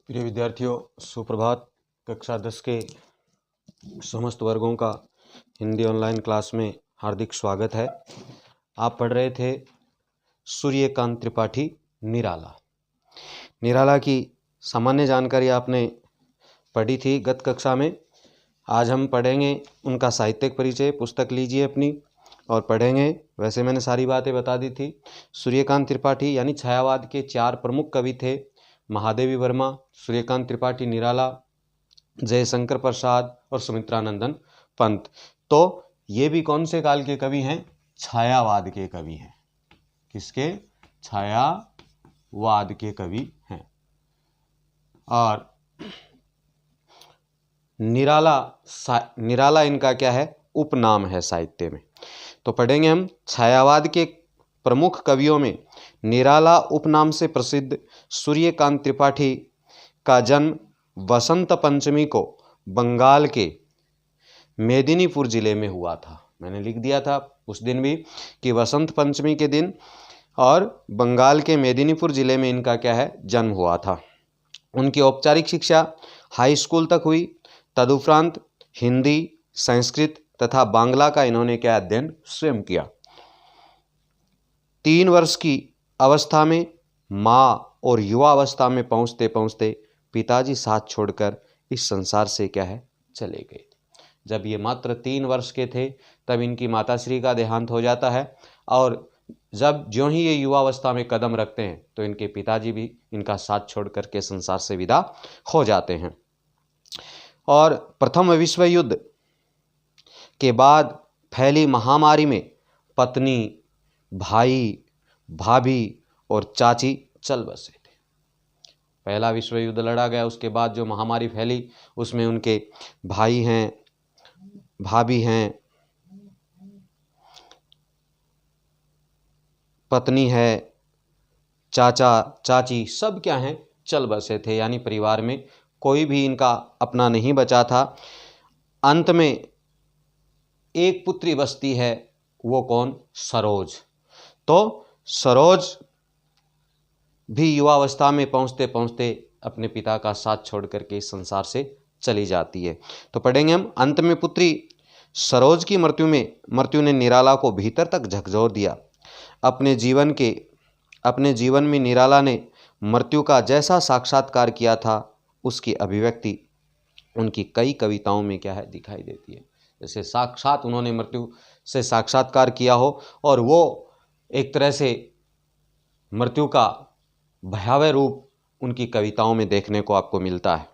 प्रिय विद्यार्थियों, सुप्रभात। कक्षा 10 के समस्त वर्गों का हिंदी ऑनलाइन क्लास में हार्दिक स्वागत है। आप पढ़ रहे थे सूर्यकांत त्रिपाठी निराला। निराला की सामान्य जानकारी आपने पढ़ी थी गत कक्षा में। आज हम पढ़ेंगे उनका साहित्यिक परिचय। पुस्तक लीजिए अपनी और पढ़ेंगे। वैसे मैंने सारी बातें बता दी थी। सूर्यकांत त्रिपाठी यानी छायावाद के 4 प्रमुख कवि थे: महादेवी वर्मा, सूर्यकांत त्रिपाठी निराला, जयशंकर प्रसाद और सुमित्रानंदन पंत। तो ये भी कौन से काल के कवि हैं? छायावाद के कवि हैं। किसके? छायावाद के कवि हैं। और निराला इनका क्या है? उपनाम है साहित्य में। तो पढ़ेंगे हम छायावाद के प्रमुख कवियों में निराला उपनाम से प्रसिद्ध सूर्यकांत त्रिपाठी का जन्म वसंत पंचमी को बंगाल के मेदिनीपुर जिले में हुआ था। मैंने लिख दिया था उस दिन भी कि वसंत पंचमी के दिन और बंगाल के मेदिनीपुर जिले में इनका क्या है? जन्म हुआ था। उनकी औपचारिक शिक्षा हाई स्कूल तक हुई। तदुपरांत हिंदी, संस्कृत तथा बांग्ला का इन्होंने क्या अध्ययन स्वयं किया। 3 वर्ष की अवस्था में माँ और युवा अवस्था में पहुँचते पहुँचते पिताजी साथ छोड़कर इस संसार से क्या है? चले गए। जब ये मात्र 3 वर्ष के थे तब इनकी माताश्री का देहांत हो जाता है। और जब ज्यों ही ये युवावस्था में कदम रखते हैं तो इनके पिताजी भी इनका साथ छोड़ करके संसार से विदा हो जाते हैं। और प्रथम विश्व युद्ध के बाद फैली महामारी में पत्नी, भाई, भाभी और चाची चल बसे थे। पहला विश्व युद्ध लड़ा गया, उसके बाद जो महामारी फैली उसमें उनके भाई हैं, भाभी हैं, पत्नी है, चाचा चाची सब क्या हैं? चल बसे थे। यानी परिवार में कोई भी इनका अपना नहीं बचा था। अंत में एक पुत्री बसती है। वो कौन? सरोज। तो सरोज भी युवावस्था में पहुँचते पहुँचते अपने पिता का साथ छोड़ करके इस संसार से चली जाती है। तो पढ़ेंगे हम। अंत में पुत्री सरोज की मृत्यु ने निराला को भीतर तक झकझोर दिया। अपने जीवन में निराला ने मृत्यु का जैसा साक्षात्कार किया था उसकी अभिव्यक्ति उनकी कई कविताओं में क्या है? दिखाई देती है। जैसे साक्षात उन्होंने मृत्यु से साक्षात्कार किया हो और वो एक तरह से मृत्यु का भयावह रूप उनकी कविताओं में देखने को आपको मिलता है।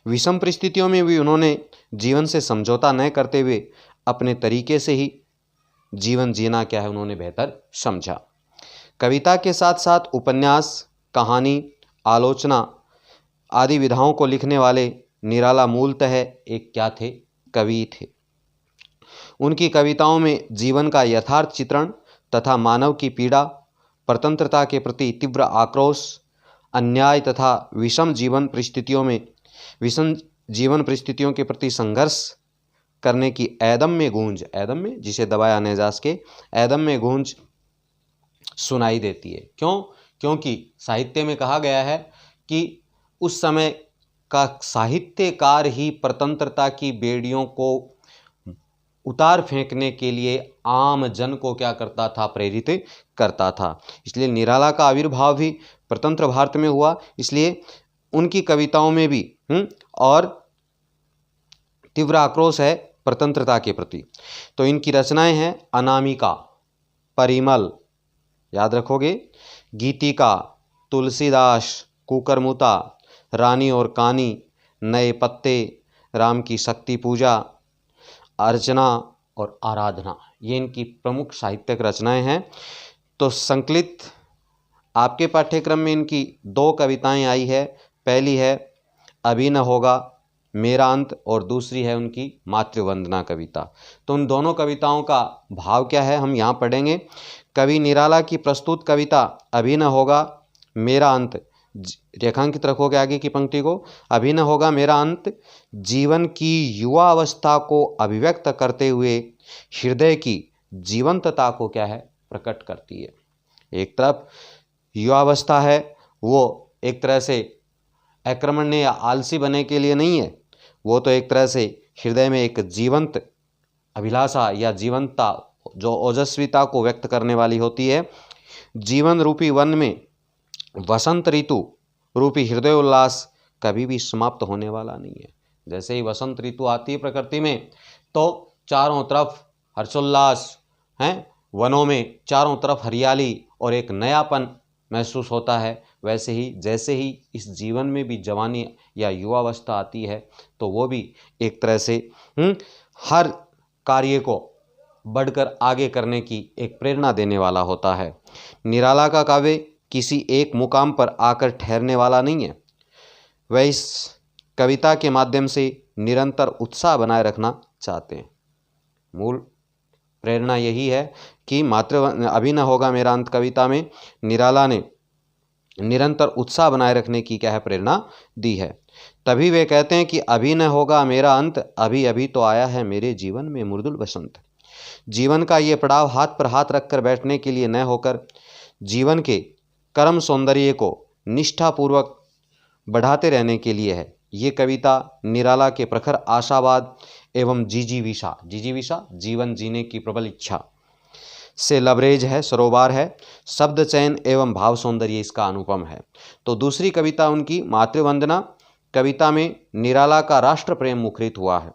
विषम परिस्थितियों में भी उन्होंने जीवन से समझौता न करते हुए अपने तरीके से ही जीवन जीना क्या है? उन्होंने बेहतर समझा। कविता के साथ साथ उपन्यास, कहानी, आलोचना आदि विधाओं को लिखने वाले निराला मूलतः एक क्या थे? कवि थे। उनकी कविताओं में जीवन का यथार्थ चित्रण तथा मानव की पीड़ा, स्वतंत्रता के प्रति तीव्र आक्रोश, अन्याय तथा विषम जीवन परिस्थितियों के प्रति संघर्ष करने की ऐदम्य गूंज, ऐदम्य जिसे दबाया नहीं जा सके, ऐदम्य गूंज सुनाई देती है। क्यों? क्योंकि साहित्य में कहा गया है कि उस समय का साहित्यकार ही स्वतंत्रता की बेड़ियों को उतार फेंकने के लिए आम जन को क्या करता था? प्रेरित करता था। इसलिए निराला का आविर्भाव भी स्वतंत्र भारत में हुआ। इसलिए उनकी कविताओं में भी और तीव्र आक्रोश है स्वतंत्रता के प्रति। तो इनकी रचनाएं हैं अनामिका, परिमल, याद रखोगे, गीतिका, तुलसीदास, कुकरमुता, रानी और कानी, नए पत्ते, राम की शक्ति पूजा, अर्चना और आराधना। ये इनकी प्रमुख साहित्यिक रचनाएं हैं। तो संकलित आपके पाठ्यक्रम में इनकी 2 कविताएं आई है। पहली है अभी न होगा मेरा अंत और दूसरी है उनकी मातृवंदना कविता। तो उन दोनों कविताओं का भाव क्या है हम यहाँ पढ़ेंगे। कवि निराला की प्रस्तुत कविता अभी न होगा मेरा अंत, रेखांकित रखोगे आगे की पंक्ति को, अभी न होगा मेरा अंत जीवन की युवा अवस्था को अभिव्यक्त करते हुए हृदय की जीवंतता को क्या है? प्रकट करती है। एक तरफ युवावस्था है, वो एक तरह से अक्रमण्य या आलसी बनने के लिए नहीं है, वो तो एक तरह से हृदय में एक जीवंत अभिलाषा या जीवंतता, जो ओजस्विता को व्यक्त करने वाली होती है। जीवन रूपी वन में वसंत ऋतु रूपी हृदय उल्लास कभी भी समाप्त होने वाला नहीं है। जैसे ही वसंत ऋतु आती है प्रकृति में, तो चारों तरफ हर्षोल्लास हैं, वनों में चारों तरफ हरियाली और एक नयापन महसूस होता है। वैसे ही जैसे ही इस जीवन में भी जवानी या युवावस्था आती है, तो वो भी एक तरह से हर कार्य को बढ़कर आगे करने की एक प्रेरणा देने वाला होता है। निराला का काव्य किसी एक मुकाम पर आकर ठहरने वाला नहीं है। वह इस कविता के माध्यम से निरंतर उत्साह बनाए रखना चाहते हैं। मूल प्रेरणा यही है कि अभी न होगा मेरा अंत कविता में निराला ने निरंतर उत्साह बनाए रखने की क्या है प्रेरणा दी है। तभी वे कहते हैं कि अभी न होगा मेरा अंत, अभी अभी तो आया है मेरे जीवन में मृदुल बसंत। जीवन का ये पड़ाव हाथ पर हाथ रखकर बैठने के लिए न होकर जीवन के कर्म सौंदर्य को निष्ठापूर्वक बढ़ाते रहने के लिए है। ये कविता निराला के प्रखर आशावाद एवं जिजीविषा जीवन जीने की प्रबल इच्छा से लबरेज है, सरोबार है। शब्द चयन एवं भाव सौंदर्य इसका अनुपम है। तो दूसरी कविता उनकी मातृवंदना कविता में निराला का राष्ट्र प्रेम मुखरित हुआ है।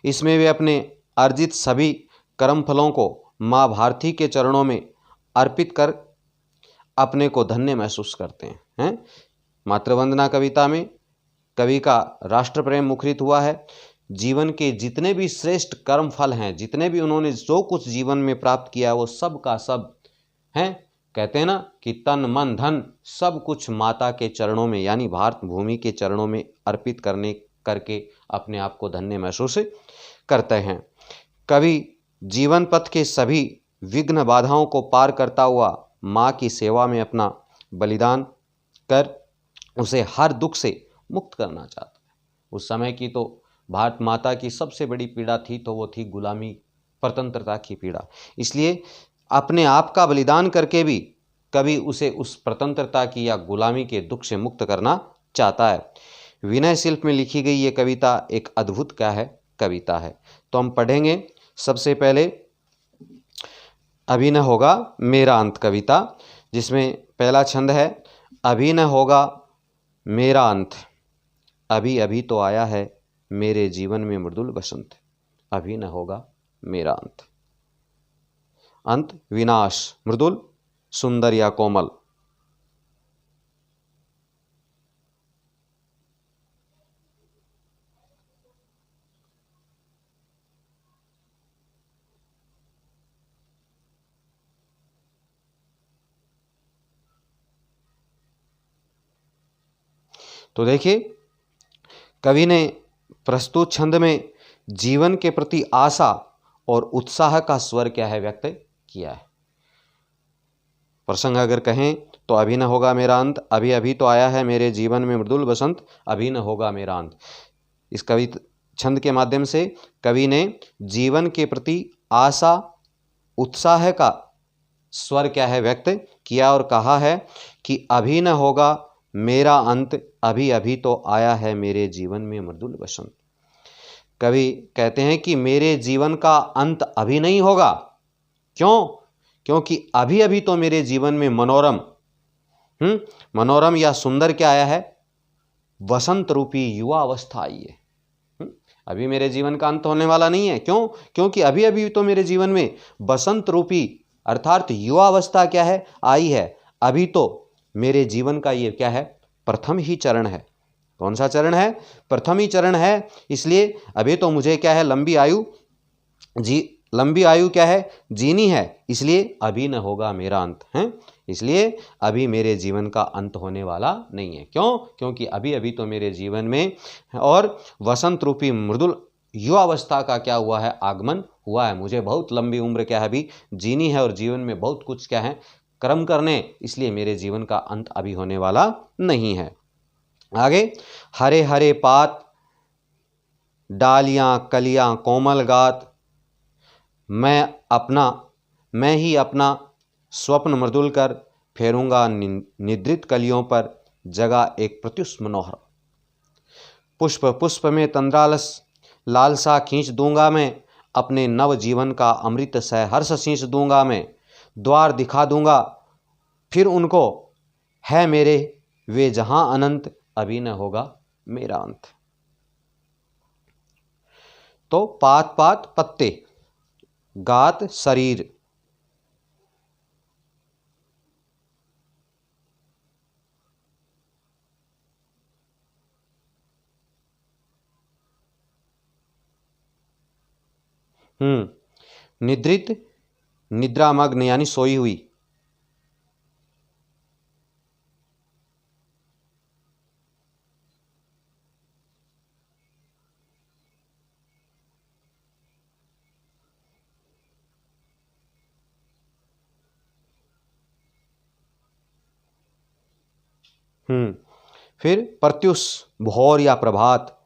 इसमें वे अपने अर्जित सभी कर्मफलों को माँ भारती के चरणों में अर्पित कर अपने को धन्य महसूस करते हैं। मातृवंदना कविता में कवि का राष्ट्र प्रेम मुखरित हुआ है। जीवन के जितने भी श्रेष्ठ कर्म फल हैं, जितने भी उन्होंने जो कुछ जीवन में प्राप्त किया, वो सब का सब हैं, कहते हैं ना कि तन मन धन सब कुछ माता के चरणों में यानी भारत भूमि के चरणों में अर्पित करके अपने आप को धन्य महसूस करते हैं। कवि जीवन पथ के सभी विघ्न बाधाओं को पार करता हुआ माँ की सेवा में अपना बलिदान कर उसे हर दुख से मुक्त करना चाहता है। उस समय की तो भारत माता की सबसे बड़ी पीड़ा थी, तो वो थी गुलामी, स्वतंत्रता की पीड़ा। इसलिए अपने आप का बलिदान करके भी कभी उसे उस स्वतंत्रता की या गुलामी के दुख से मुक्त करना चाहता है। विनय शिल्प में लिखी गई ये कविता एक अद्भुत क्या है कविता है। तो हम पढ़ेंगे सबसे पहले अभी न होगा मेरा अंत कविता, जिसमें पहला छंद है अभी न होगा मेरा अंत, अभी अभी तो आया है मेरे जीवन में मृदुल बसंत। अभी न होगा मेरा अंत। अंत विनाश, मृदुल सुंदर या कोमल। तो देखिए कवि ने प्रस्तुत छंद में जीवन के प्रति आशा और उत्साह का स्वर क्या है व्यक्त किया है। प्रसंग अगर कहें तो अभी न होगा मेरा अंत, अभी अभी तो आया है मेरे जीवन में मृदुल बसंत, अभी न होगा मेरा अंत। इस कवि छंद के माध्यम से कवि ने जीवन के प्रति आशा उत्साह का स्वर क्या है व्यक्त किया और कहा है कि अभी न होगा मेरा अंत, अभी अभी तो आया है मेरे जीवन में मृदुल बसंत। कवि कहते हैं कि मेरे जीवन का अंत अभी नहीं होगा। क्यों? क्योंकि अभी अभी तो मेरे जीवन में मनोरम या सुंदर क्या आया है, वसंत रूपी युवा अवस्था आई है। अभी मेरे जीवन का अंत होने वाला नहीं है। क्यों? क्योंकि अभी अभी तो मेरे जीवन में बसंत रूपी अर्थात युवा अवस्था क्या है आई है। अभी तो मेरे जीवन का ये क्या है प्रथम ही चरण है। कौन सा चरण है? प्रथम ही चरण है। इसलिए अभी तो मुझे क्या है लंबी आयु क्या है जीनी है। इसलिए अभी न होगा मेरा अंत है। इसलिए अभी मेरे जीवन का अंत होने वाला नहीं है। क्यों? क्योंकि अभी अभी तो मेरे जीवन में और वसंत रूपी मृदुल युवावस्था का क्या हुआ है आगमन हुआ है। मुझे बहुत लंबी उम्र क्या है अभी जीनी है और जीवन में बहुत कुछ क्या है कर्म करने, इसलिए मेरे जीवन का अंत अभी होने वाला नहीं है। आगे हरे हरे पात डालियां कलियां कोमल गात, मैं ही अपना स्वप्न मृदुल कर फेरूंगा निद्रित कलियों पर जगा एक प्रत्युष मनोहर। पुष्प पुष्प में तंद्रालस लालसा खींच दूंगा मैं, अपने नव जीवन का अमृत सहर्ष सींच दूंगा मैं। द्वार दिखा दूंगा फिर उनको, है मेरे वे जहां अनंत, अभी न होगा मेरा अंत। तो पात पात पत्ते, गात शरीर, निद्रित निद्रामग्न यानी सोई हुई। फिर प्रत्युष भोर या प्रभात।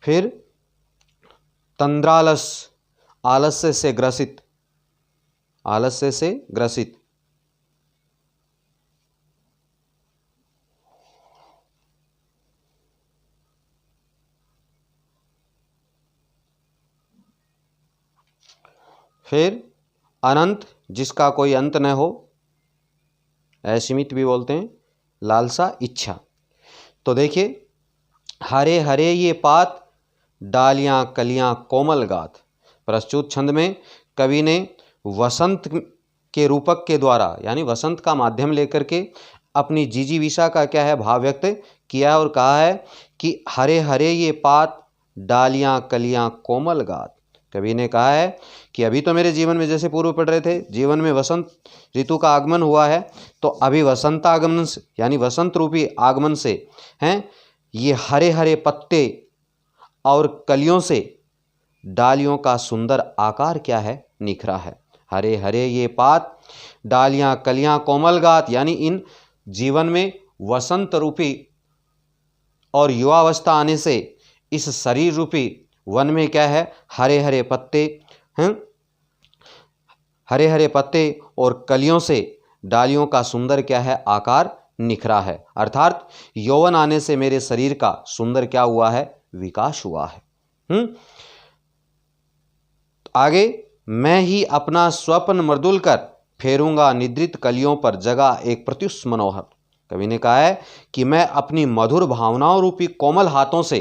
फिर तंद्रालस आलस्य से ग्रसित, आलस्य से ग्रसित। फिर अनंत जिसका कोई अंत न हो, असीमित भी बोलते हैं, लालसा इच्छा। तो देखिए, हरे हरे ये पात, डालियां कलियां कोमल गात। प्रस्तुत छंद में कवि ने वसंत के रूपक के द्वारा यानी वसंत का माध्यम लेकर के अपनी जिजीविषा का क्या है भाव व्यक्त किया है और कहा है कि हरे हरे ये पात, डालियां कलियां कोमल गात। कवि ने कहा है कि अभी तो मेरे जीवन में, जैसे पूर्व पढ़ रहे थे, जीवन में वसंत ऋतु का आगमन हुआ है, तो अभी वसंत आगमन से यानी वसंत रूपी आगमन से हैं ये हरे हरे पत्ते और कलियों से डालियों का सुंदर आकार क्या है निखरा है। हरे हरे ये पात, डालियां कलियां कोमल गात, यानी इन जीवन में वसंत रूपी और युवावस्था आने से इस शरीर रूपी वन में क्या है, हरे हरे पत्ते हैं, हरे हरे पत्ते और कलियों से डालियों का सुंदर क्या है आकार निखरा है। अर्थात यौवन आने से मेरे शरीर का सुंदर क्या हुआ है, विकास हुआ है। आगे, मैं ही अपना स्वप्न मृदुल कर, फेरूंगा निद्रित कलियों पर जगा एक प्रत्युष मनोहर। कवि ने कहा है कि मैं अपनी मधुर भावनाओं रूपी कोमल हाथों से,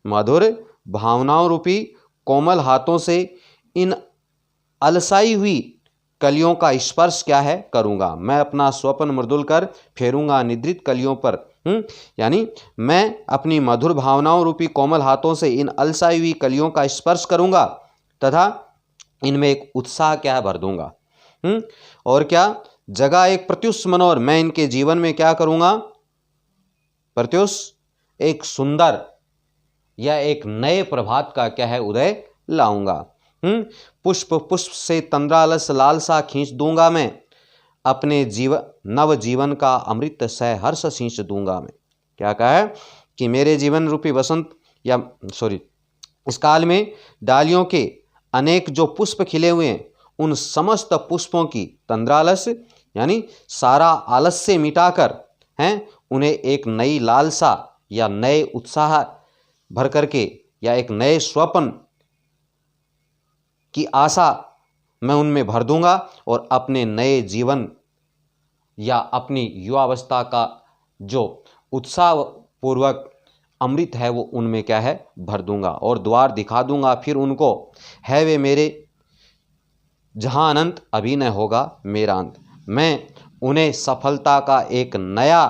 मधुर भावनाओं रूपी कोमल हाथों से इन अलसाई हुई कलियों का स्पर्श क्या है करूंगा। मैं अपना स्वप्न मृदुल कर फेरूंगा निद्रित कलियों पर, यानी मैं अपनी मधुर भावनाओं रूपी कोमल हाथों से इन अलसाई हुई कलियों का स्पर्श करूंगा तथा इनमें एक उत्साह क्या है भर दूंगा। और क्या, जगह एक प्रत्युष मनोहर, मैं इनके जीवन में क्या करूंगा, प्रत्युष एक सुंदर या एक नए प्रभात का क्या है उदय लाऊंगा। पुष्प पुष्प से तंद्रालस लालसा खींच दूंगा मैं, अपने नव जीवन का अमृत सहर्ष सींच दूंगा मैं। क्या कहा है कि मेरे जीवन रूपी वसंत इस काल में डालियों के अनेक जो पुष्प खिले हुए हैं, उन समस्त पुष्पों की तंद्रालस यानी सारा आलस्य मिटाकर हैं उन्हें एक नई लालसा या नए उत्साह भर करके या एक नए स्वप्न की आशा मैं उनमें भर दूंगा और अपने नए जीवन या अपनी युवावस्था का जो उत्साह पूर्वक अमृत है वो उनमें क्या है भर दूंगा। और द्वार दिखा दूंगा फिर उनको, है वे मेरे जहां अनंत, अभी न होगा मेरा अंत। मैं उन्हें सफलता का एक नया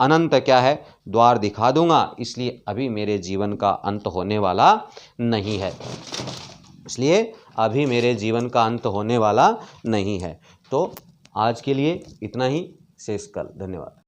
अनंत क्या है द्वार दिखा दूंगा, इसलिए अभी मेरे जीवन का अंत होने वाला नहीं है, इसलिए अभी मेरे जीवन का अंत होने वाला नहीं है। तो आज के लिए इतना ही, शेष कल। धन्यवाद।